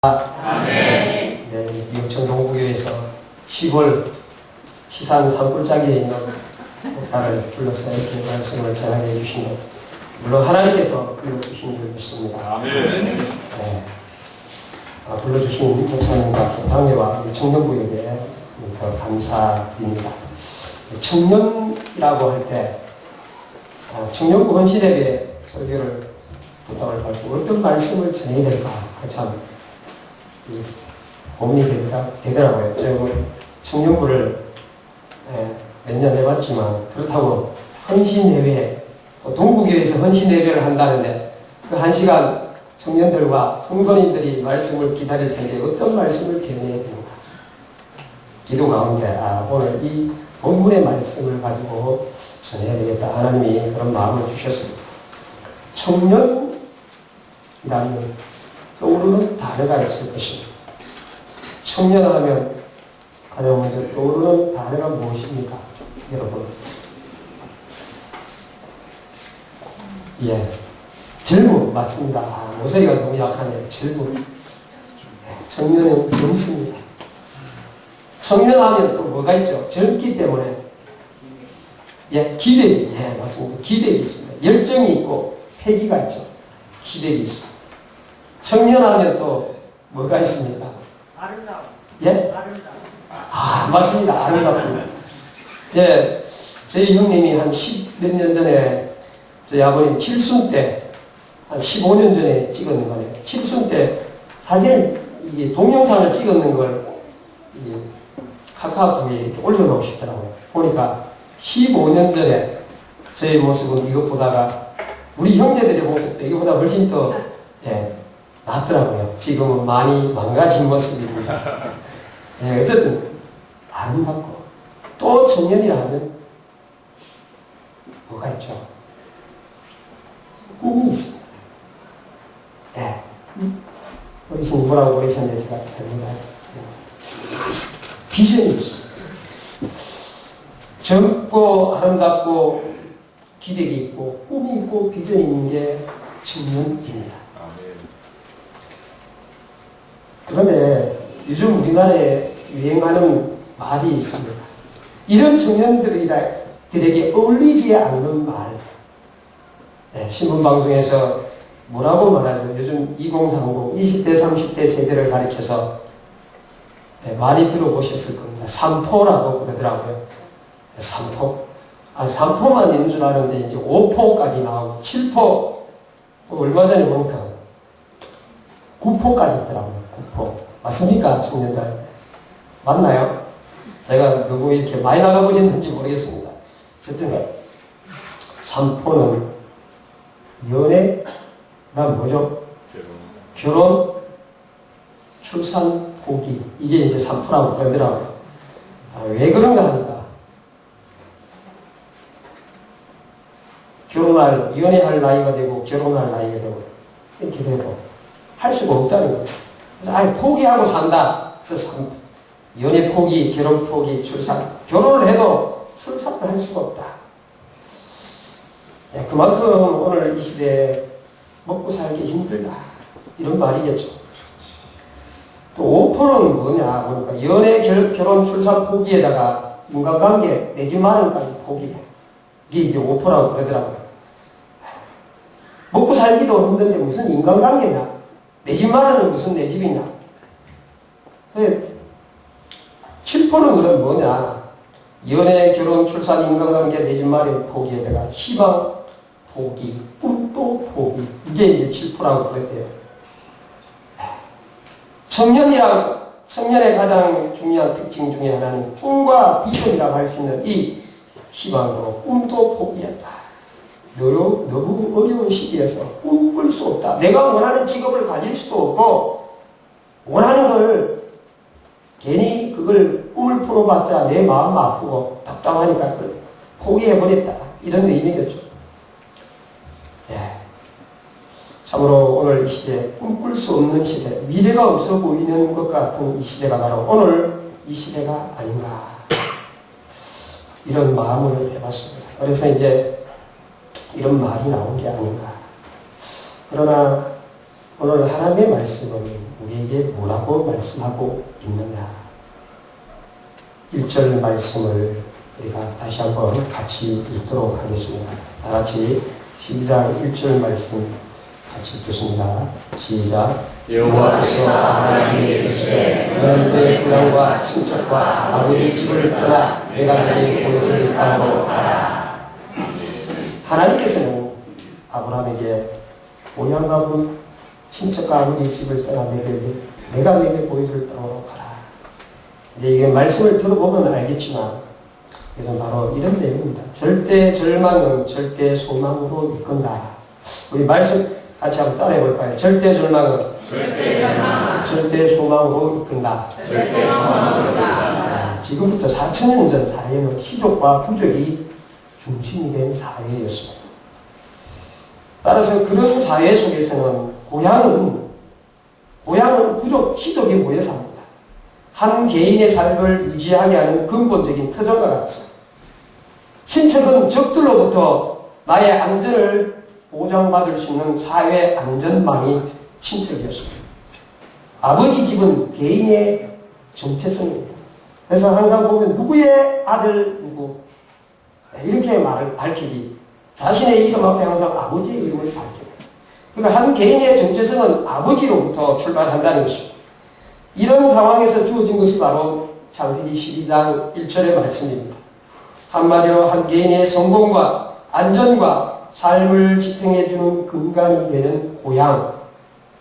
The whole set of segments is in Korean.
아멘. 네, 영천 동부교회에서 10월 시산 산골짜기에 있는 목사를 불러서 이렇게 말씀을 전하게 해주신 것, 물론 하나님께서 불러주신 줄 믿습니다. 아멘. 네. 불러주신 목사님과 또 당회와 청년부에게 더 감사드립니다. 청년이라고 할 때 청년부 헌신에게 설교를 부탁을 받고 어떤 말씀을 전해야 될까 참 고민이 되더라고요. 제가 청년부를 몇 년 해봤지만 그렇다고 헌신예배, 또 동부교회에서 헌신예배를 한다는데 그 1시간 청년들과 성도님들이 말씀을 기다릴 텐데 어떤 말씀을 전해야 되는가. 기도 가운데 오늘 이 본문의 말씀을 가지고 전해야 되겠다. 하나님이 그런 마음을 주셨습니다. 청년이라면 떠오르는 단어가 있을 것입니다. 청년하면 가장 먼저 떠오르는 단어가 무엇입니까? 여러분. 예. 젊음, 맞습니다. 모서리가 너무 약하네요. 젊음. 청년은 젊습니다. 청년하면 또 뭐가 있죠? 젊기 때문에. 예, 기백이. 예, 맞습니다. 기백이 있습니다. 열정이 있고, 패기가 있죠. 기백이 있습니다. 청년하면 또 뭐가 있습니까? 아름다움. 예? 아름다움. 맞습니다. 아름답습니다. 예, 저희 형님이 한 10몇 년 전에 저희 아버님 칠순 때, 한 15년 전에 찍었는 거네요. 칠순 때 사진을, 이게 동영상을 찍었는 걸 카카오톡에 이렇게 올려놓으시더라고요. 보니까 15년 전에 저희 모습은 이것 보다가 우리 형제들의 모습도 이것보다 훨씬 더 낫더라고요. 지금은 많이 망가진 모습입니다. 예, 어쨌든 아름답고 또 청년이라 하면 뭐가 있죠? 꿈이 있습니다. 예. 어르신이 뭐라고 그러셨는데 제가 잘 몰라요. 비전이 있습니다. 젊고 아름답고 기백이 있고 꿈이 있고 비전이 있는 게 청년입니다. 그런데 요즘 우리나라에 유행하는 말이 있습니다. 이런 청년들에게 어울리지 않는 말. 네, 신문방송에서 뭐라고 말하죠? 요즘 2030, 20대, 30대 세대를 가리켜서 많이 들어보셨을 겁니다. 3포라고 그러더라고요. 3포. 3포만 있는 줄 아는데 이제 5포까지 나오고 7포, 또 얼마 전에 보니까 9포까지 있더라고요. 9포. 맞습니까? 청년들. 맞나요? 제가 너무 이렇게 많이 나가버렸는지 모르겠습니다. 어쨌든 3포는 연애가 뭐죠? 결혼, 출산, 포기. 이게 이제 3포라고 그러더라고요. 왜 그런가 하니까 연애할 나이가 되고 결혼할 나이가 되고 이렇게 되고 할 수가 없다는 거예요. 그래서 포기하고 산다. 그래서 연애 포기, 결혼 포기, 출산. 결혼을 해도 출산을 할 수가 없다. 네, 그만큼 오늘 이 시대에 먹고 살기 힘들다. 이런 말이겠죠. 또 5%는 뭐냐 보니까 연애, 결혼, 출산 포기에다가 인간관계 내지 마련까지 포기해. 이게 이제 5%라고 그러더라고요. 먹고 살기도 힘든데 무슨 인간관계냐? 내 집 마련은 무슨 내 집이냐? 7%는 그럼 뭐냐? 연애, 결혼, 출산, 인간관계, 내 집 마련 포기에다가 희망 포기, 꿈도 포기. 이게 이제 7%라고 그랬대요. 청년의 가장 중요한 특징 중에 하나는 꿈과 비전이라고 할 수 있는 이 희망도 꿈도 포기했다. 너무 어려운 시기에서 꿈꿀 수 없다. 내가 원하는 직업을 가질 수도 없고 원하는 걸 괜히 그걸 꿈을 풀어봤자 내 마음 아프고 답답하니까 그걸 포기해버렸다. 이런 의미겠죠. 예. 참으로 오늘 이 시대 꿈꿀 수 없는 시대, 미래가 없어 보이는 것 같은 이 시대가 바로 오늘 이 시대가 아닌가. 이런 마음을 해봤습니다. 그래서 이제 이런 말이 나온 게 아닌가. 그러나 오늘 하나님의 말씀은 우리에게 뭐라고 말씀하고 있느냐. 1절 말씀을 우리가 다시 한번 같이 읽도록 하겠습니다. 다 같이 시작 1절 말씀 같이 읽겠습니다. 시작. 여호와께서 아브라함에게 이르시되 너는 너의 고향과 친척과 아버지 집을 떠나 내가 너에게 보여줄 땅으로 가라. 하나님께서는 아브라함에게 고향과 친척과 아버지 집을 떠나 내가 내게 보여줄 땅으로 가라. 근데 이게 말씀을 들어보면 알겠지만 이것은 바로 이런 내용입니다. 절대 절망은 절대 소망으로 이끈다. 우리 말씀 같이 한번 따라해 볼까요? 절대 절망은 절대 소망으로 이끈다. 지금부터 4,000년 전 사회는 시족과 부족이 중심이 된 사회였습니다. 따라서 그런 사회 속에서는 고향은 부족, 시족이 모여 삽니다. 한 개인의 삶을 유지하게 하는 근본적인特征과 같죠. 친척은 적들로부터 나의 안전을 보장받을 수 있는 사회 안전망이 친척이었습니다. 아버지 집은 개인의 정체성입니다. 그래서 항상 보면 누구의 아들 누구 이렇게 말을 밝히지 자신의 이름 앞에 항상 아버지의 이름을 밝힙니다. 그러니까 한 개인의 정체성은 아버지로부터 출발한다는 것입니다. 이런 상황에서 주어진 것이 바로 창세기 12장 1절의 말씀입니다. 한마디로 한 개인의 성공과 안전과 삶을 지탱해주는 근간이 되는 고향,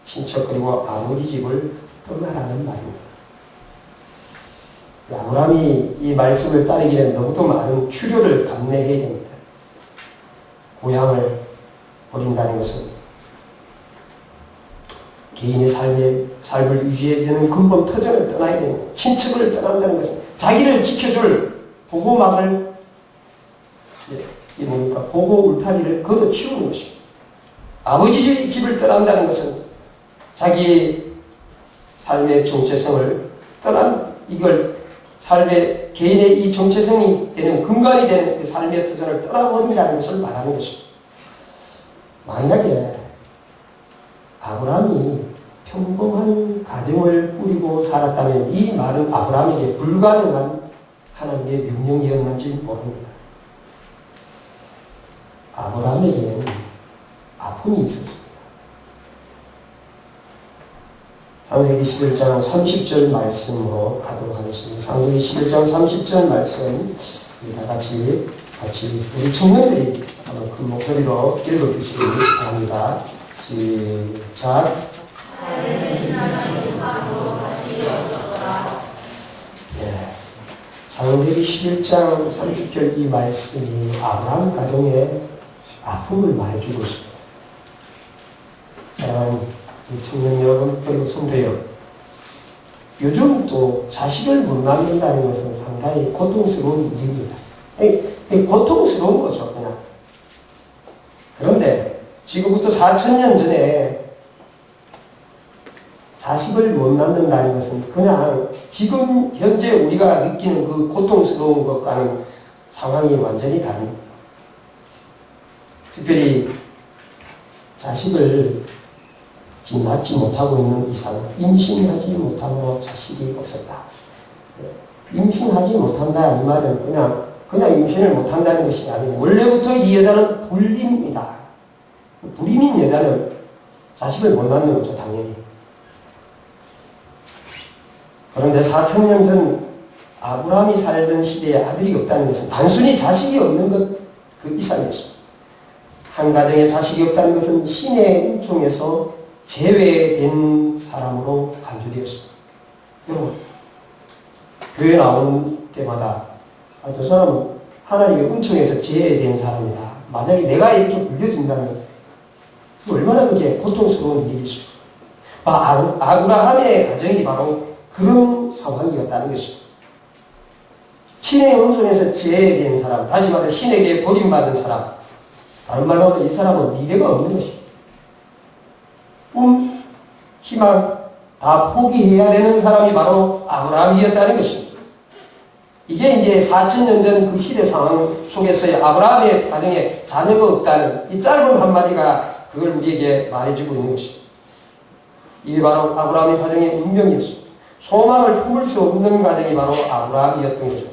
친척 그리고 아버지 집을 떠나라는 말입니다. 아브라함이 이 말씀을 따르기에는 너무도 많은 추료를 감내해야 됩니다. 고향을 버린다는 것은 개인의 삶을 유지해주는 근본 터전을 떠나야 되는 것, 친척을 떠난다는 것은 자기를 지켜줄 보호막을 보호 울타리를 걷어치우는 것입니다. 아버지 집을 떠난다는 것은 자기 삶의 정체성을 이걸 삶의 개인의 이 정체성이 되는 근간이 되는 그 삶의 터전을 떠나버린다는 것을 말하는 것입니다. 만약에 아브라함이 평범한 가정을 꾸리고 살았다면 이 말은 아브라함에게 불가능한 하나님의 명령이었는지 모릅니다. 아브라함에게는 아픔이 있었습니다. 창세기 11장 30절 말씀으로 가도록 하겠습니다. 창세기 11장 30절 말씀 다 같이 우리 청년들이 한번 큰 목소리로 읽어주시기 바랍니다. 시작. 창세기 11장 30절 이 말씀이 아브라함 가정의 아픔을 말해주고 있습니다. 사랑하는 청년 여러분 그리고 성도 여러분, 요즘 또 자식을 못 낳는다는 것은 상당히 고통스러운 일입니다. 고통스러운 거죠 그냥. 그런데 지금부터 4,000년 전에 자식을 못 낳는다는 것은 그냥 지금 현재 우리가 느끼는 그 고통스러운 것과는 상황이 완전히 다릅니다. 특별히 자식을 지금 낳지 못하고 있는 이상 임신하지 못하고 자식이 없었다. 임신하지 못한다 이 말은 그냥 임신을 못한다는 것이 아니고 원래부터 이 여자는 불임이다. 불임인 여자는 자식을 못 낳는 거죠 당연히. 그런데 4,000년 전 아브라함이 살던 시대에 아들이 없다는 것은 단순히 자식이 없는 것 그 이상이었습니다. 한 가정에 자식이 없다는 것은 신의 은총에서 제외된 사람으로 간주되었습니다. 여러분, 교회 나오는 때마다 저 사람은 하나님의 은총에서 제외된 사람이다. 만약에 내가 이렇게 불려진다면 얼마나 그게 고통스러운 일이겠습니까? 아브라함의 가정이 바로 그런 상황이었다는 것입니다. 신의 은총에서 제외된 사람, 다시 말해 신에게 버림받은 사람, 다른 말로 하면 이 사람은 미래가 없는 것입니다. 꿈, 희망 다 포기해야 되는 사람이 바로 아브라함이었다는 것입니다. 이게 이제 4,000년 전 그 시대 상황 속에서의 아브라함의 가정에 자녀가 없다는 이 짧은 한마디가 그걸 우리에게 말해주고 있는 것입니다. 이게 바로 아브라함의 가정의 운명이었습니다. 소망을 품을 수 없는 가정이 바로 아브라함이었던 거죠.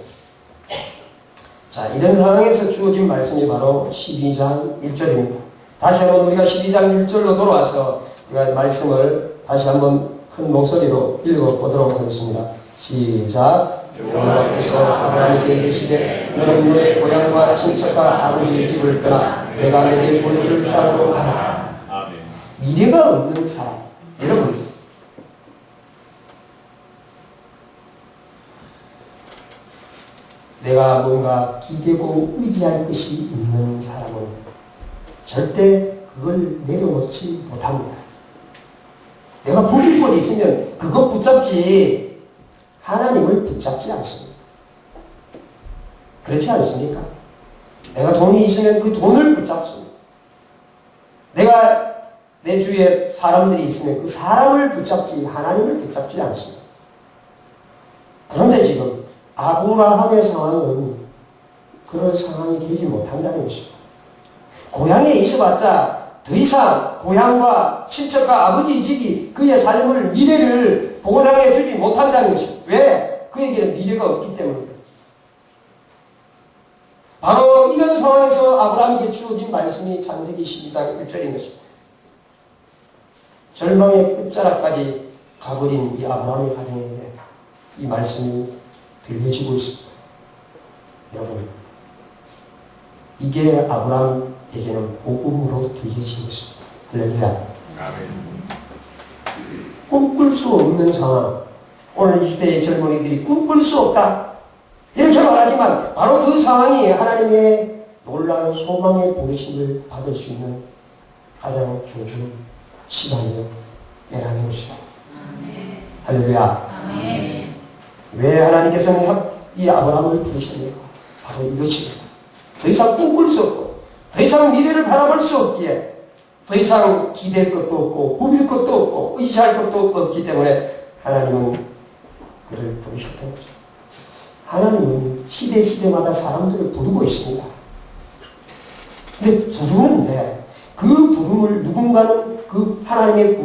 자, 이런 상황에서 주어진 말씀이 바로 12장 1절입니다. 다시 한번 우리가 12장 1절로 돌아와서 우리가 말씀을 다시 한번 큰 목소리로 읽어보도록 하겠습니다. 시작. 여호와께서 아브라함에게 이르시되 너는 너의 고향과 친척과 아버지의 집을 떠나 내가 내게 보여줄 땅으로 가라. 미래가 없는 사람. 여러분, 내가 뭔가 기대고 의지할 것이 있는 사람은 절대 그걸 내려놓지 못합니다. 내가 부릴 있으면 그거 붙잡지 하나님을 붙잡지 않습니다. 그렇지 않습니까? 내가 돈이 있으면 그 돈을 붙잡습니다. 내가 내 주위에 사람들이 있으면 그 사람을 붙잡지 하나님을 붙잡지 않습니다. 그런데 지금 아브라함의 상황은 그런 상황이 되지 못한다는 것입니다. 고향에 있어봤자 더 이상 고향과 친척과 아버지 집이 그의 삶을 미래를 보장해 주지 못한다는 것입니다. 왜? 그에게는 미래가 없기 때문입니다. 바로 이런 상황에서 아브라함에게 주어진 말씀이 창세기 12장 1절인 것입니다. 절망의 끝자락까지 가버린 이 아브라함의 가정에게 이 말씀이 들려지고 있습니다. 여러분, 이게 아브라함에게는 복음으로 들려진 것입니다. 할렐루야. 꿈꿀 수 없는 상황. 오늘 이 시대의 젊은이들이 꿈꿀 수 없다. 이렇게 말하지만 바로 그 상황이 하나님의 놀라운 소망의 부르심을 받을 수 있는 가장 좋은 시간이요. 때라는 것입니다. 할렐루야. 아멘. 왜 하나님께서는 이 아브라함을 부르십니까? 바로 이것입니다. 더 이상 꿈꿀 수 없고 더 이상 미래를 바라볼 수 없기에 더 이상 기댈 것도 없고 부빌 것도 없고 의지할 것도 없기 때문에 하나님은 그를 부르셨던 거죠. 하나님은 시대마다 사람들을 부르고 있습니다. 근데 부르는데 그 부름을 누군가는 그 하나님의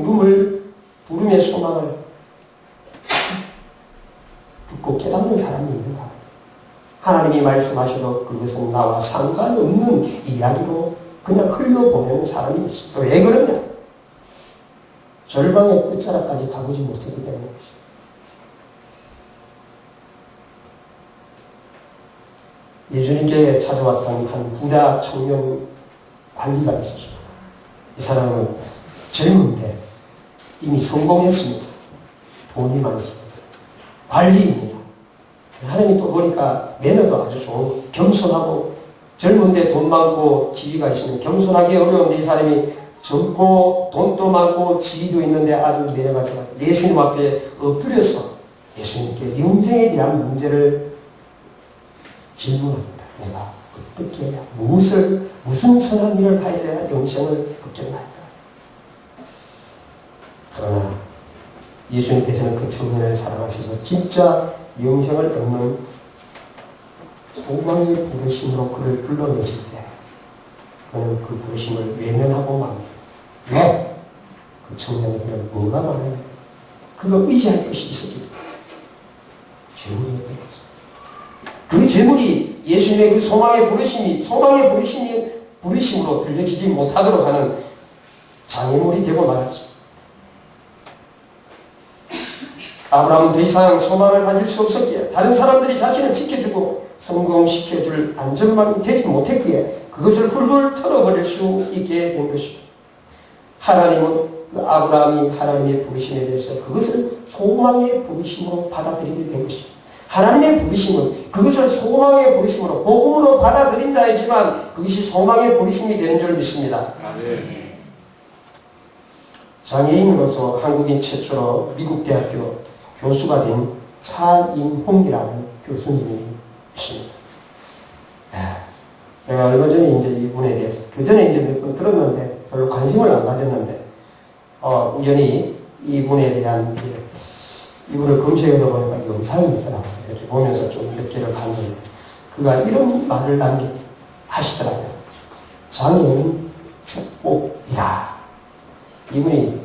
부름의 소망을 듣고 깨닫는 사람이 있는가? 하나님이 말씀하셔도 그것은 나와 상관없는 이야기로 그냥 흘려보내는 사람이 있습니다. 왜 그러냐? 절망의 끝자락까지 가보지 못했기 때문입니다. 예수님께 찾아왔던 한 부자 청년 관리가 있었습니다. 이 사람은 젊은데 이미 성공했습니다. 돈이 많습니다. 관리입니다. 하나님이 또 보니까 매너도 아주 좋은 겸손하고 젊은데 돈 많고 지위가 있으면 겸손하기 어려운데 이 사람이 젊고 돈도 많고 지위도 있는데 아주 매너가 좋아요. 예수님 앞에 엎드려서 예수님께 영생에 대한 문제를 질문합니다. 내가 어떻게 해야 무슨 선한 일을 하여야 영생을 얻겠나이까? 그러나 예수님께서는 그 청년을 사랑하셔서 진짜 영생을 얻는 소망의 부르심으로 그를 불러내실 때 그는 그 부르심을 외면하고 맙니다. 왜? 그 청년에게는 뭐가 많아요? 그가 의지할 것이 있었기 때문에 재물이었던 것입니다. 그 재물이 예수님의 그 소망의 부르심으로 들려지지 못하도록 하는 장애물이 되고 말았습니다. 아브라함은 더 이상 소망을 가질 수 없었기에 다른 사람들이 자신을 지켜주고 성공시켜줄 안전만 되지 못했기에 그것을 훌훌 털어버릴 수 있게 된 것입니다. 하나님은 그 아브라함이 하나님의 부르심에 대해서 그것을 소망의 부르심으로 받아들이게 된 것입니다. 하나님의 부르심은 그것을 소망의 부르심으로 복음으로 받아들인 자에게만 그것이 소망의 부르심이 되는 줄 믿습니다. 장애인으로서 한국인 최초로 미국 대학교 교수가 된 차인홍이라는 교수님이 있습니다. 제가 얼마 전에 이제 이분에 대해서 그 전에 이제 몇 번 들었는데 별로 관심을 안 가졌는데 우연히 이분에 대한 이분을 검색해 보니까 영상이 있더라고요. 이렇게 보면서 좀 몇 개를 봤는데 그가 이런 말을 하시더라고요. 장애인 축복이다. 이분이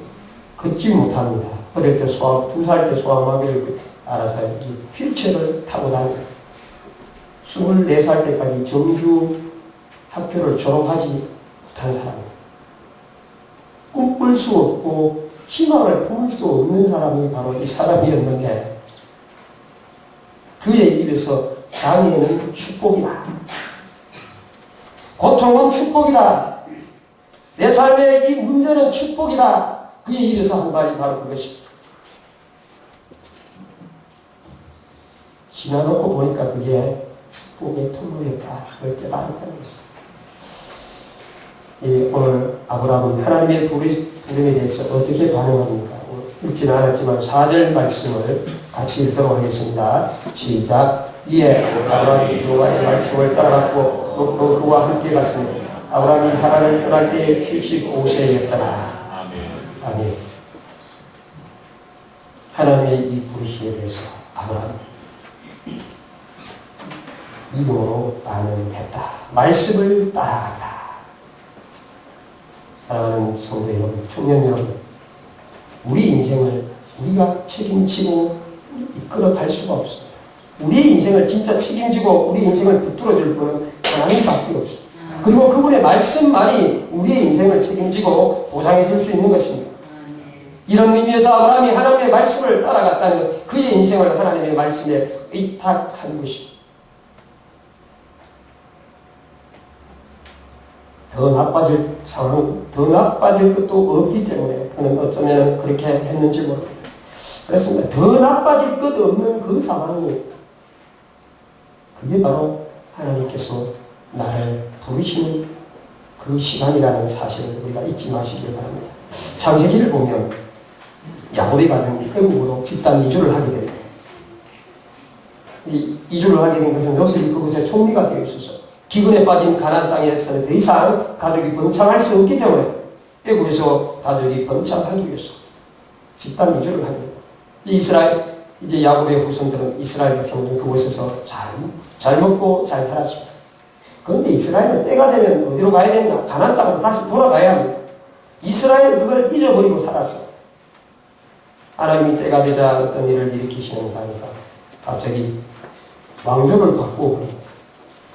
걷지 못합니다. 어릴 때 2살 때 소아마비를 알아서 휠체어를 타고 다닙니다. 24살 때까지 정규 학교를 졸업하지 못한 사람입니다. 꿈꿀 수 없고 희망을 품을 수 없는 사람이 바로 이 사람이었는데 그의 입에서 장애는 축복이다. 고통은 축복이다. 내 삶의 이 문제는 축복이다. 그의 입에서 한 말이 바로 그것입니다. 지나놓고 보니까 그게 축복의 통로였다. 그걸 깨달았다는 것입니다. 오늘 아브라함은 하나님의 부름에 대해서 어떻게 반응합니까? 읽지는 않았지만 4절 말씀을 같이 읽도록 하겠습니다. 시작. 이에 아브라함이 여호와의 말씀을 따라갔고 또 그와 함께 갔습니다. 아브라함이 하란을 떠날 때에 75세였더라. 아멘. 하나님의 이 부르심에 대해서 아브라함이 믿음으로 반응했다. 말씀을 따라갔다. 사랑하는 성도 여러분, 청년 여러분, 우리 인생을 우리가 책임지고 이끌어갈 수가 없습니다. 우리의 인생을 진짜 책임지고 우리 인생을 붙들어줄 분은 하나님밖에 없습니다. 그리고 그분의 말씀만이 우리의 인생을 책임지고 보장해 줄 수 있는 것입니다. 이런 의미에서 아브라함이 하나님의 말씀을 따라갔다는 것, 그의 인생을 하나님의 말씀에 의탁한 것입니다. 더 나빠질 상황, 더 나빠질 것도 없기 때문에 그는 어쩌면 그렇게 했는지 모릅니다. 그렇습니다. 더 나빠질 것 없는 그 상황이 그게 바로 하나님께서 나를 부르시는 그 시간이라는 사실을 우리가 잊지 마시길 바랍니다. 창세기를 보면 야곱이 가던 애국으로 집단 이주를 하게 됩니다. 이 이주를 하게 된 것은 요셉이 그곳에 총리가 되어 있어서 기근에 빠진 가나안 땅에서는 더 이상 가족이 번창할 수 없기 때문에 애국에서 가족이 번창하기 위해서 집단 이주를 하게 됩니다. 이제 야곱의 후손들은 이스라엘 백성들은 그곳에서 잘 먹고 잘 살았습니다. 그런데 이스라엘은 때가 되면 어디로 가야 되는가? 가나안 땅으로 다시 돌아가야 합니다. 이스라엘은 그걸 잊어버리고 살았습니다. 하나님이 때가 되자 어떤 일을 일으키시는가 하니까 갑자기 왕조를 바꾸고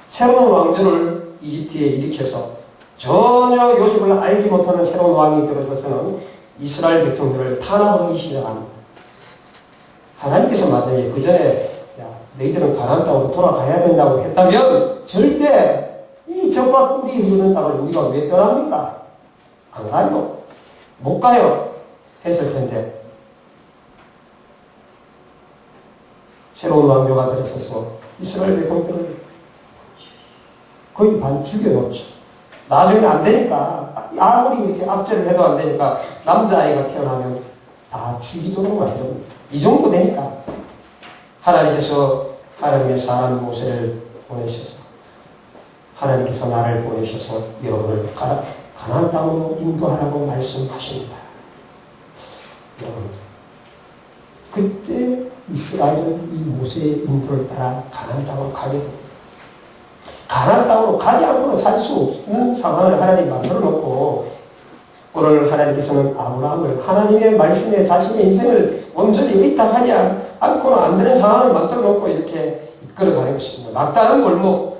새로운 왕조를 이집트에 일으켜서 전혀 요셉을 알지 못하는 새로운 왕이 들어서서는 이스라엘 백성들을 탄압하기 시작합니다. 하나님께서 만약에 그 전에 너희들은 가나안 땅으로 돌아가야 된다고 했다면 절대 이 젖과 꿀이 흐르는 땅을 우리가 왜 떠납니까? 안 가요. 못 가요. 했을 텐데 새로운 왕조가 들어서서 이스라엘 백성들을 거의 반 죽여놓죠. 나중에는 안 되니까 아무리 이렇게 압제를 해도 안 되니까 남자아이가 태어나면 다 죽이도록 만듭니다. 이 정도 되니까 하나님께서 하나님의 사람 모세를 보내셔서 하나님께서 나를 보내셔서 여러분을 가나안 땅으로 인도하라고 말씀하십니다. 여러분, 그때 이스라엘은 이 모세의 인도를 따라 가나안 땅으로 가게 됩니다. 가나안 땅으로 가지 않고는 살 수 없는 상황을 하나님 만들어 놓고 오늘 하나님께서는 아브라함을 하나님의 말씀에 자신의 인생을 온전히 의탁하지 않고는 안 되는 상황을 만들어 놓고 이렇게 이끌어가는 것입니다. 막다른 골목,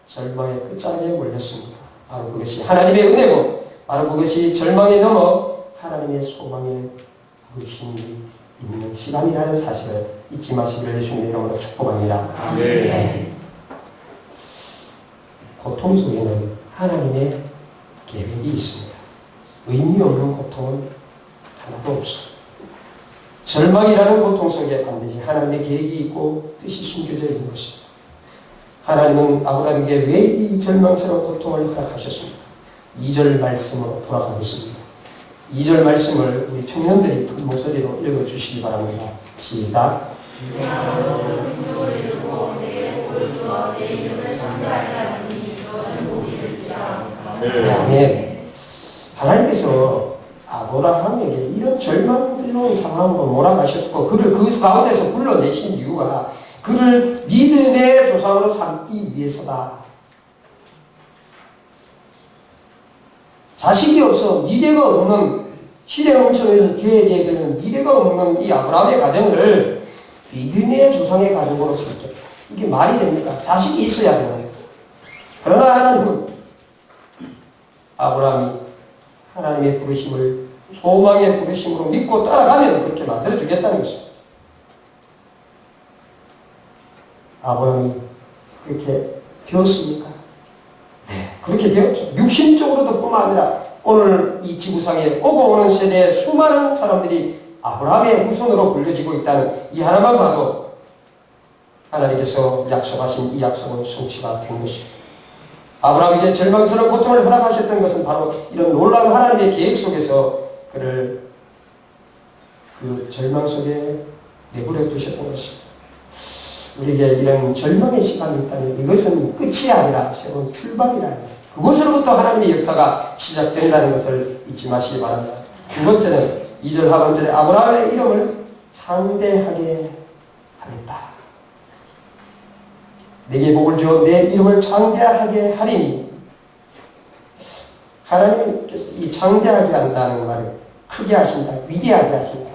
절망의 끝자락에 몰렸습니다. 바로 그것이 하나님의 은혜고 바로 그것이 절망에 넘어 하나님의 소망에 부르심이 있는 시간이라는 사실을 잊지 마시기를 예수님의 이름으로 축복합니다. 아멘. 고통 속에는 하나님의 계획이 있습니다. 의미 없는 고통은 하나도 없습니다. 절망이라는 고통 속에 반드시 하나님의 계획이 있고 뜻이 숨겨져 있는 것입니다. 하나님은 아브라함에게 왜 이 절망스러운 고통을 허락하셨습니까? 2절 말씀으로 돌아가겠습니다. 2절 말씀을 우리 청년들이 큰 목소리로 읽어주시기 바랍니다. 시작. 아멘. 하나님께서 아브라함에게 이런 절망스러운 상황으로 몰아가셨고 그를 그 가운데서 불러내신 이유가 그를 믿음의 조상으로 삼기 위해서다. 자식이 없어 미래가 없는 시대 농촌에서 뒤에 되는 미래가 없는 이 아브라함의 가정을 믿음의 조상의 가정으로 삼겠다. 이게 말이 됩니까? 자식이 있어야 되나요? 그러나 하나님은 아브라함이 하나님의 부르심을 소망의 부르심으로 믿고 따라가면 그렇게 만들어주겠다는 것입니다. 아브라함이 그렇게 되었습니까? 네, 그렇게 되었죠. 육신적으로도 뿐만 아니라 오늘 이 지구상에 오고 오는 세대의 수많은 사람들이 아브라함의 후손으로 불려지고 있다는 이 하나만 봐도 하나님께서 약속하신 이 약속은 성취가 된 것입니다. 아브라함에게 절망스러운 고통을 허락하셨던 것은 바로 이런 놀라운 하나님의 계획 속에서 그를 그 절망 속에 내버려 두셨던 것입니다. 우리에게 이런 절망의 시간이 있다면 이것은 끝이 아니라 새로운 출발이라는 것. 그곳으로부터 하나님의 역사가 시작된다는 것을 잊지 마시기 바랍니다. 두 번째는 2절 하반절에 아브라함의 이름을 창대하게 하겠다. 내게 복을 주어 내 이름을 창대하게 하리니, 하나님께서 이 창대하게 한다는 말을 크게 하신다, 위대하게 하신다,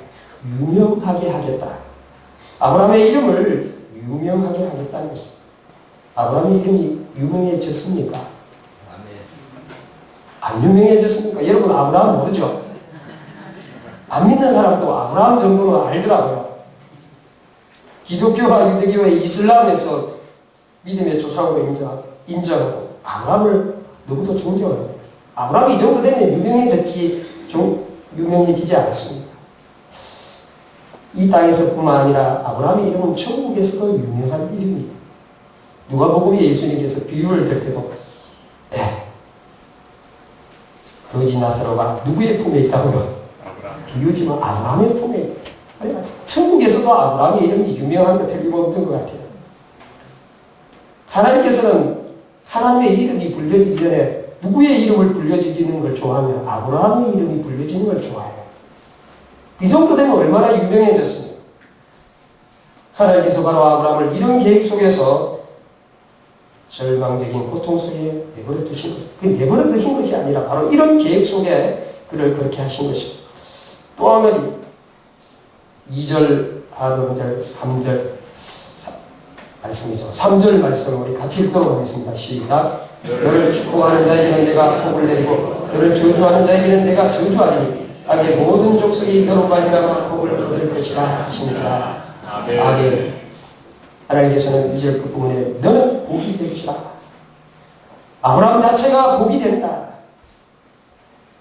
유명하게 하겠다. 아브라함의 이름을 유명하게 하겠다는 것입니다. 아브라함의 이름이 유명해졌습니까? 안 유명해졌습니까? 여러분 아브라함 모르죠? 안 믿는 사람도 아브라함 정도는 알더라고요. 기독교와 유대교와 이슬람에서 믿음의 조상으로 인정하고 아브라함을 너무도 존경합니다. 아브라함이 이 정도 되면 유명해지지 않았습니다. 이 땅에서뿐만 아니라 아브라함의 이름은 천국에서도 유명한 이름입니다. 누가복음에 예수님께서 비유를 들 때도 거지 나사로가 누구의 품에 있다고요? 비유지만 아브라함의 품에 있다. 천국에서도 아브라함의 이름이 유명한 것 틀림없는 것 같아요. 하나님께서는 하나님의 이름이 불려지기 전에 누구의 이름을 불려지는 걸 좋아하면 아브라함의 이름이 불려지는 걸 좋아해요. 이 정도 되면 얼마나 유명해졌습니까? 하나님께서 바로 아브라함을 이런 계획 속에서 절망적인 고통 속에 내버려 두신 것입니다. 그 내버려 두신 것이 아니라 바로 이런 계획 속에 그를 그렇게 하신 것입니다. 또 한 가지 2절, 하반절, 3절 말씀이죠. 3절 말씀을 우리 같이 읽도록 하겠습니다. 시작. 너를 축복하는 자에게는 내가 복을 내리고 너를 저주하는 자에게는 내가 저주하리니 땅의 모든 족속이 너로 말미암아 복을 얻을 것이라 하십니다. 아멘. 하나님께서는 2절 끝부분에 너는 복이 될지라. 아브라함 자체가 복이 된다.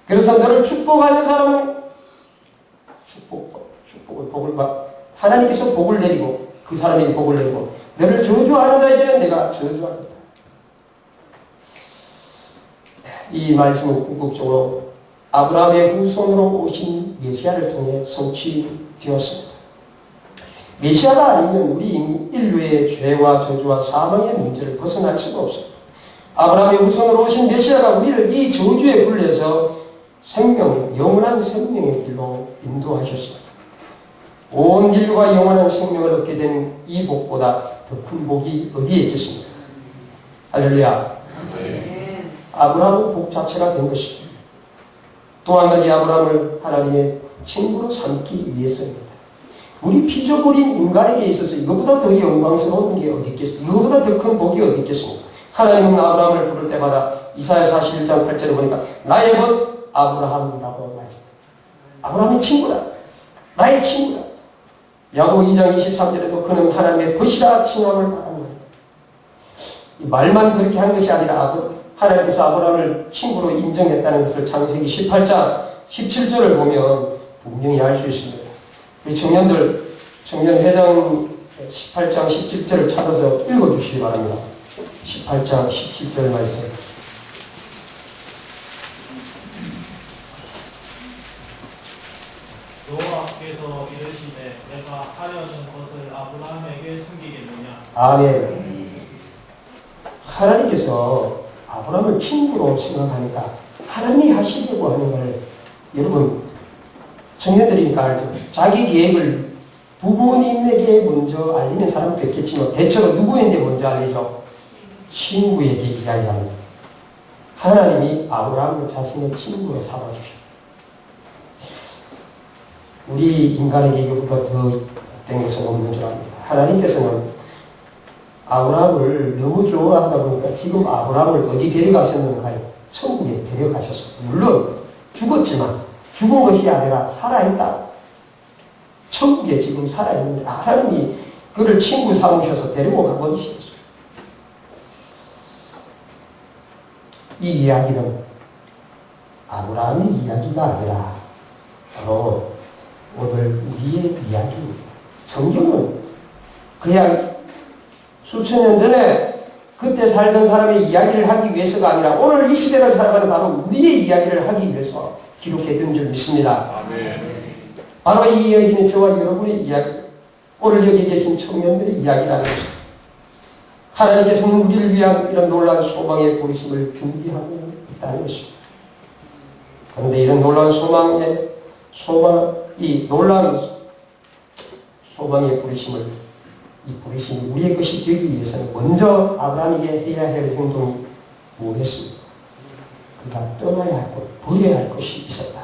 그래서 너를 축복하는 사람은 복을 하나님께서 복을 내리고 그 사람에게 복을 내리고 너를 저주하는 자에게는 내가 저주하겠다. 이 말씀은 궁극적으로 아브라함의 후손으로 오신 메시아를 통해 성취되었습니다. 메시아가 아니면 우리 인류의 죄와 저주와 사망의 문제를 벗어날 수가 없습니다. 아브라함의 후손으로 오신 메시아가 우리를 이 저주에 굴려서 영원한 생명의 길로 인도하셨습니다. 온 인류가 영원한 생명을 얻게 된 이 복보다 더 큰 복이 어디에 있겠습니까? 할렐루야. 아브라함은 복 자체가 된 것입니다. 또 한 가지 아브라함을 하나님의 친구로 삼기 위해서입니다. 우리 피조물인 인간에게 있어서 이것보다 더 영광스러운 게 어디 있겠습니까? 이것보다 더 큰 복이 어디 있겠습니까? 하나님은 아브라함을 부를 때마다 이사야 41장 8절에 보니까 나의 것 아브라함이라고 말씀합니다. 아브라함의 친구다. 나의 친구다. 야고보 2장 23절에도 그는 하나님의 벗이라 칭함을 받았노라. 말만 그렇게 한 것이 아니라 하나님께서 아브라함을 친구로 인정했다는 것을 창세기 18장 17절을 보면 분명히 알 수 있습니다. 우리 청년회장 18장 17절을 찾아서 읽어주시기 바랍니다. 18장 17절 말씀. 여호와께서 이르시되 내가 하려는 것을 아브라함에게 숨기겠느냐. 아멘. 하나님께서 아브라함을 친구로 생각하니까 하나님이 하시려고 하는 걸 여러분 청년들이니까 알죠. 자기 계획을 부모님에게 먼저 알리는 사람도 있겠지만 대체로 누구에게 먼저 알리죠? 친구에게 이야기합니다. 하나님이 아브라함을 자신의 친구로 삼아주셨습니다. 우리 인간에게 이거보다 더 된 것은 없는 줄 압니다. 하나님께서는 아브라함을 너무 좋아하다 보니까 지금 아브라함을 어디 데려가셨는가요? 천국에 데려가셔서 물론 죽었지만 죽은 것이 아니라 살아있다. 천국에 지금 살아있는데 하나님이 그를 친구 삼으셔서 데리고 가버리셨어요. 이 이야기는 아브라함의 이야기가 아니라 바로 오늘 우리의 이야기입니다. 성경은 그냥 수천 년 전에 그때 살던 사람의 이야기를 하기 위해서가 아니라 오늘 이 시대를 살아가는 바로 우리의 이야기를 하기 위해서 기록했던 줄 믿습니다. 바로 이 이야기는 저와 여러분의 이야기, 오늘 여기 계신 청년들의 이야기라는 것입니다. 하나님께서는 우리를 위한 이런 놀라운 소망의 부르심을 준비하고 있다는 것입니다. 그런데 이런 놀라운 이 놀라운 소망의 부르심을, 이 부르심이 우리의 것이 되기 위해서는 먼저 아브라함에게 해야 할 행동이 무엇이었습니까? 그가 떠나야 할 것, 버려야 할 것이 있었다.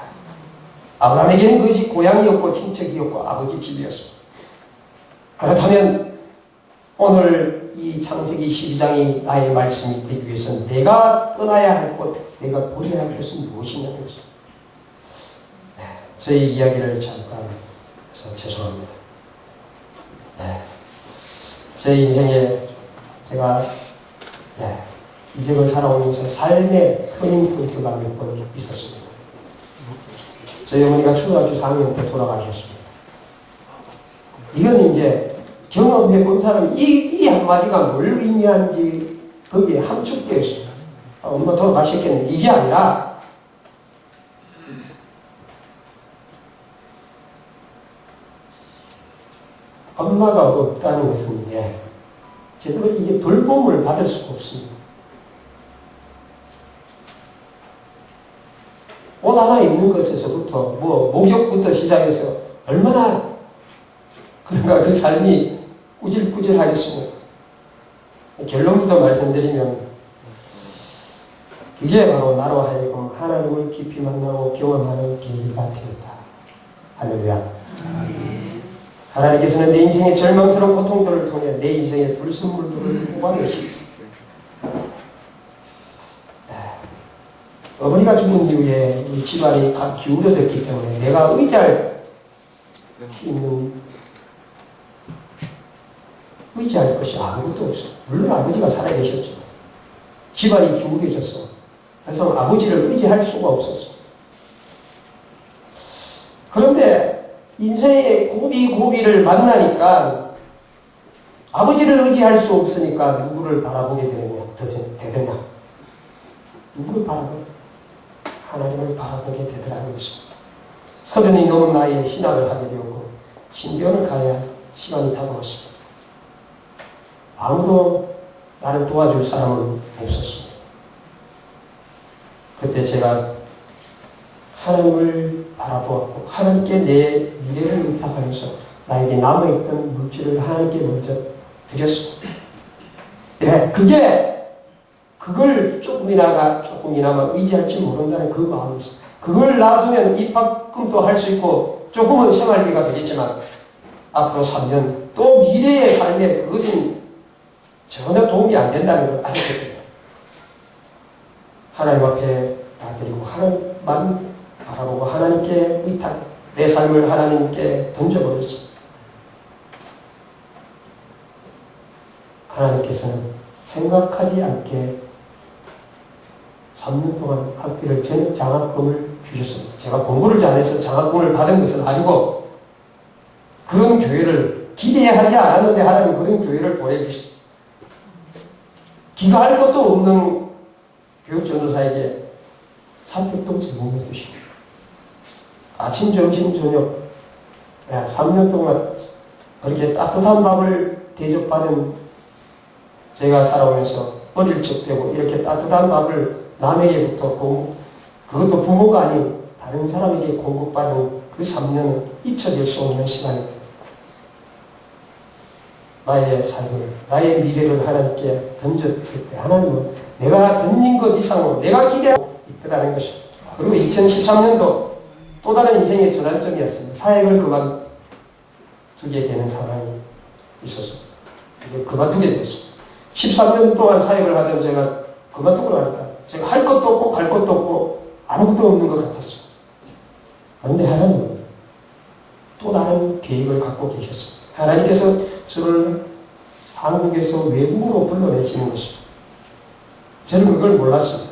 아브라함에게는 그것이 고향이었고 친척이었고 아버지 집이었습니다. 그렇다면 오늘 이 창세기 12장이 나의 말씀이 되기 위해서는 내가 떠나야 할 것, 내가 버려야 할 것은 무엇이냐는 것입니다. 저희 이야기를 잠깐 해서 죄송합니다. 제 인생에 제가 인생을 살아오면서 삶의 터닝포인트가 몇 번 있었습니다. 저희 어머니가 초등학교 4학년 때 돌아가셨습니다. 이건 이제 경험해 본 사람이 이 한마디가 뭘 의미하는지 거기에 함축되어 있습니다. 엄마 돌아가셨겠는데 이게 아니라 엄마가 없다는 것은 제대로 이게 돌봄을 받을 수가 없습니다. 옷 하나 입는 것에서부터 목욕부터 시작해서 얼마나 그런가 그 삶이 꾸질꾸질하겠습니까? 결론부터 말씀드리면 그게 바로 나로 하여금 하나님을 깊이 만나고 경험하는 계기가 되었다. 할렐루야. 하나님께서는 내 인생의 절망스러운 고통들을 통해 내 인생의 불순물들을 뽑아내십니다. 어머니가 죽은 이후에 우리 집안이 다 기울어졌기 때문에 내가 의지할 것이 아무것도 없어. 물론 아버지가 살아계셨죠. 집안이 기울어졌어. 그래서 아버지를 의지할 수가 없었어. 그런데 인생의 고비를 만나니까 아버지를 의지할 수 없으니까 누구를 바라보게 되느냐? 누구를 바라보게? 하나님을 바라보게 되더라는 것입니다. 30이 넘은 나이에 신학을 하게 되었고 신대원을 가야 시간이 다가왔습니다. 아무도 나를 도와줄 사람은 없었습니다. 그때 제가 하나님을 바라보았고 하나님께 내 미래를 의탁하면서 나에게 남아있던 물질을 하나님께 먼저 드렸습니다. 그걸 조금이나마 의지할지 모른다는 그 마음이 있어요. 그걸 놔두면 입학금도 할 수 있고 조금은 생활비가 되겠지만 앞으로 3년 또 미래의 삶에 그것은 전혀 도움이 안 된다는 걸 알게 됩니다. 하나님 앞에 놔드리고 하나님만 바라보고 하나님께 의탁, 내 삶을 하나님께 던져버렸습니다. 하나님께서는 생각하지 않게 3년 동안 학비를 전액 장학금을 주셨습니다. 제가 공부를 잘해서 장학금을 받은 것은 아니고 그런 교회를 기대하지 않았는데 하나님 그런 교회를 보내주셨습니다. 기가할 것도 없는 교육전도사에게 사택도 제공해 주시고 아침, 점심, 저녁 3년 동안 그렇게 따뜻한 밥을 대접받은 제가 살아오면서 어릴 적되고 이렇게 따뜻한 밥을 남에게부터 그것도 부모가 아닌 다른 사람에게 공급받은 그 3년은 잊혀질 수 없는 시간입니다. 나의 삶을, 나의 미래를 하나님께 던졌을 때 하나님은 내가 던진 것 이상으로 내가 기대하고 있더라는 것입니다. 그리고 2013년도 또 또 다른 인생의 전환점이었습니다. 사역을 그만두게 되는 상황이 있었어요. 이제 그만두게 됐어요. 13년 동안 사역을 하던 제가 그만두고 나니까 제가 할 것도 없고 갈 것도 없고 아무것도 없는 것 같았어요. 그런데 하나님은 또 다른 계획을 갖고 계셨습니다. 하나님께서 저를 한국에서 외국으로 불러내시는 것입니다. 저는 그걸 몰랐습니다.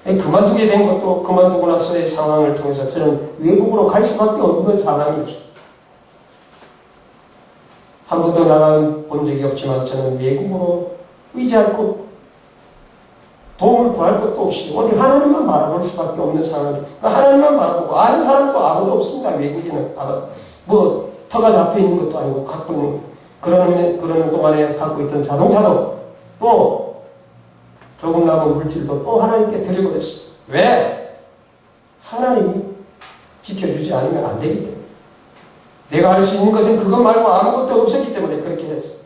그만두게 된 것도 그만두고 나서의 상황을 통해서 저는 외국으로 갈 수밖에 없는 상황이었어요. 한 번도 나가본 적이 없지만 저는 외국으로 의지할 것, 도움을 구할 것도 없이 오직 하나님만 바라볼 수밖에 없는 상황이에요. 하나님만 바라보고 아는 사람도 아무도 없습니다. 외국인은 뭐 터가 잡혀 있는 것도 아니고 갖고 있는 그러는 동안에 갖고 있던 자동차도 또 조금 남은 물질도 또 하나님께 드려버렸어요. 왜? 하나님이 지켜주지 않으면 안 되기 때문에. 내가 할 수 있는 것은 그것 말고 아무것도 없었기 때문에 그렇게 했어요.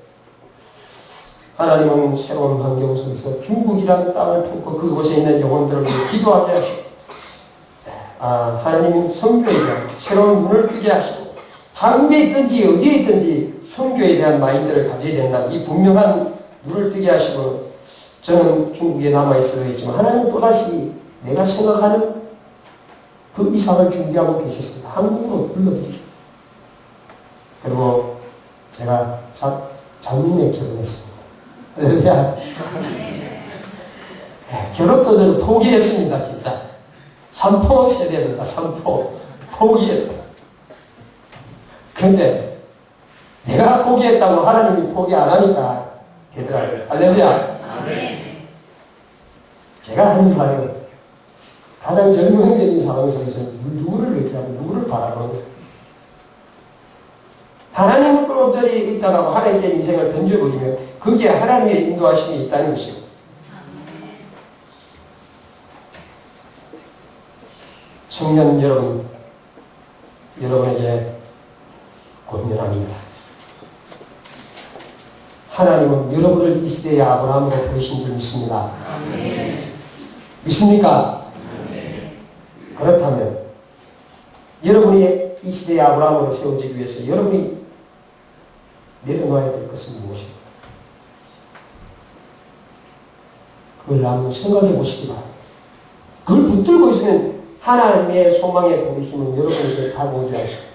하나님은 새로운 환경 속에서 중국이라는 땅을 품고 그곳에 있는 영혼들을 위해 기도하게 하시고, 하나님은 선교에 대한 새로운 눈을 뜨게 하시고, 한국에 있든지 어디에 있든지 선교에 대한 마인드를 가져야 된다. 이 분명한 눈을 뜨게 하시고, 저는 중국에 남아있어야 했지만 하나님은 또다시 내가 생각하는 그 이상을 준비하고 계셨습니다. 한국으로 불러드리죠. 그리고 제가 작년에 결혼했습니다. 할렐루야. 결혼도 저는 포기했습니다. 진짜 3포 세대입니다. 3포 포기했다. 근데 내가 포기했다고 하나님이 포기 안 하니까 되더라고요. 할렐루야. 제가 하는 말은 가장 절망적인 상황 속에서 누구를 의지하고 누구를 바라보는 거예요. 하나님은 끌어들이 있다고 하나님께 인생을 던져버리면 거기에 하나님의 인도하심이 있다는 것입니다. 청년 여러분, 여러분에게 권면합니다. 하나님은 여러분을 이 시대의 아브라함으로 부르신 줄 믿습니다. 믿습니까? 그렇다면 여러분이 이 시대의 아브라함으로 세워지기 위해서 여러분이 내려놓아야 될 것은 무엇입니까? 그걸 한번 생각해 보시기 바랍니다. 그걸 붙들고 있으면 하나님의 소망의 부르심은 여러분에게 다가오지 않습니다.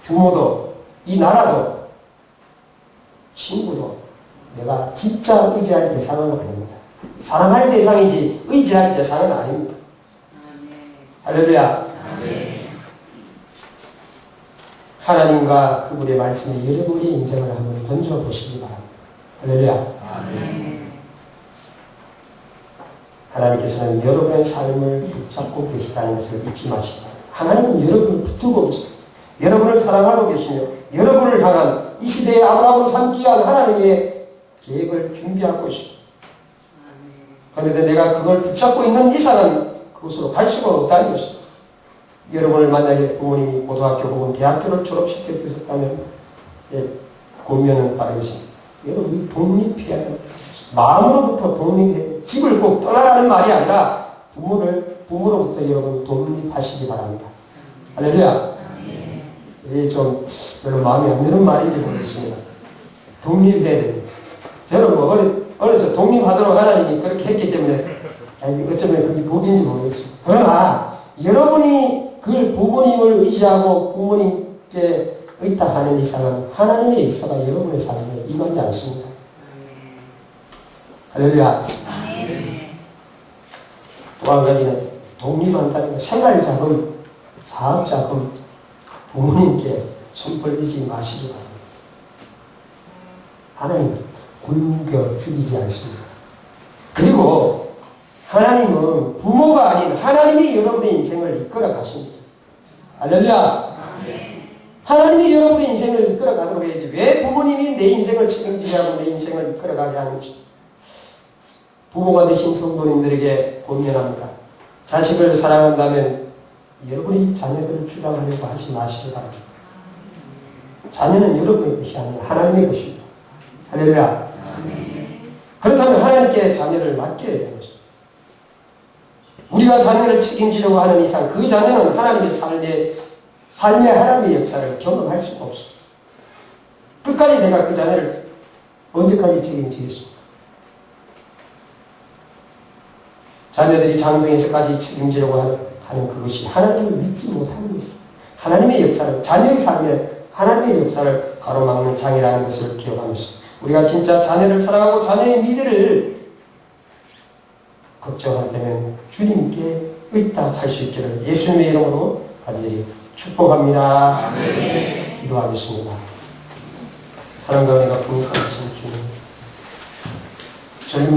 부모도, 이 나라도, 친구도 내가 진짜 의지할 대상은 아닙니다. 사랑할 대상이지 의지할 대상은 아닙니다. 할렐루야. 하나님과 그분의 말씀에 여러분의 인생을 한번 던져보시기 바랍니다. 할렐루야. 하나님께서는 여러분의 삶을 붙잡고 계시다는 것을 잊지 마시고, 하나님은 여러분을 붙들고 계십니다. 여러분을 사랑하고 계시며 여러분을 향한 이 시대의 아브라함으로 삼기 위한 하나님의 계획을 준비하고 있습니다. 그런데 내가 그걸 붙잡고 있는 이상은 그곳으로 갈 수가 없다는 것입니다. 여러분을 만약에 부모님이 고등학교 혹은 대학교를 졸업시켜 주셨다면 고면은 따르겠습니다. 여러분이 독립해야 됩니다. 마음으로부터 독립해, 집을 꼭 떠나라는 말이 아니라 부모로부터 여러분 독립하시기 바랍니다. 할렐루야. 이게 좀 별로 마음에 안 드는 말인지 모르겠습니다. 독립해야 됩니다. 저는 뭐 어려서 독립하도록 하나님이 그렇게 했기 때문에 어쩌면 그게 복인지 모르겠습니다. 그러나 여러분이 그 부모님을 의지하고 부모님께 의탁하는 이상은 하나님의 역사가 여러분의 삶에 임하지 않습니다. 할렐루야. 또 한 가지는 독립한다는 것, 생활자금, 사업자금 부모님께 손 벌리지 마시기 바랍니다. 하나님은 굶겨 죽이지 않습니다. 그리고 하나님은 부모가 아닌 하나님이 여러분의 인생을 이끌어 가십니다. 할렐루야. 하나님이 여러분의 인생을 이끌어 가도록 해야지 왜 부모님이 내 인생을 책임지냐고 내 인생을 이끌어 가게 하는지. 부모가 되신 성도님들에게 권면합니다. 자식을 사랑한다면 여러분이 자녀들을 주장하려고 하지 마시기 바랍니다. 자녀는 여러분의 것이 아니라 하나님의 것입니다. 할렐루야. 그렇다면 하나님께 자녀를 맡겨야 되는 것입니다. 우리가 자녀를 책임지려고 하는 이상 그 자녀는 하나님의 삶의 하나님의 역사를 경험할 수가 없어. 끝까지 내가 그 자녀를 언제까지 책임지겠어? 자녀들이 장성에서까지 책임지려고 하는 그것이 하나님을 믿지 못하는 것이다. 하나님의 역사를, 자녀의 삶에 하나님의 역사를 가로막는 장이라는 것을 기억하면서 우리가 진짜 자녀를 사랑하고 자녀의 미래를 걱정한다면 주님께 의탁할 수 있기를 예수님의 이름으로 간절히 축복합니다. 아멘. 기도하겠습니다. 사랑과 은혜가 풍성하신 주님, 저희만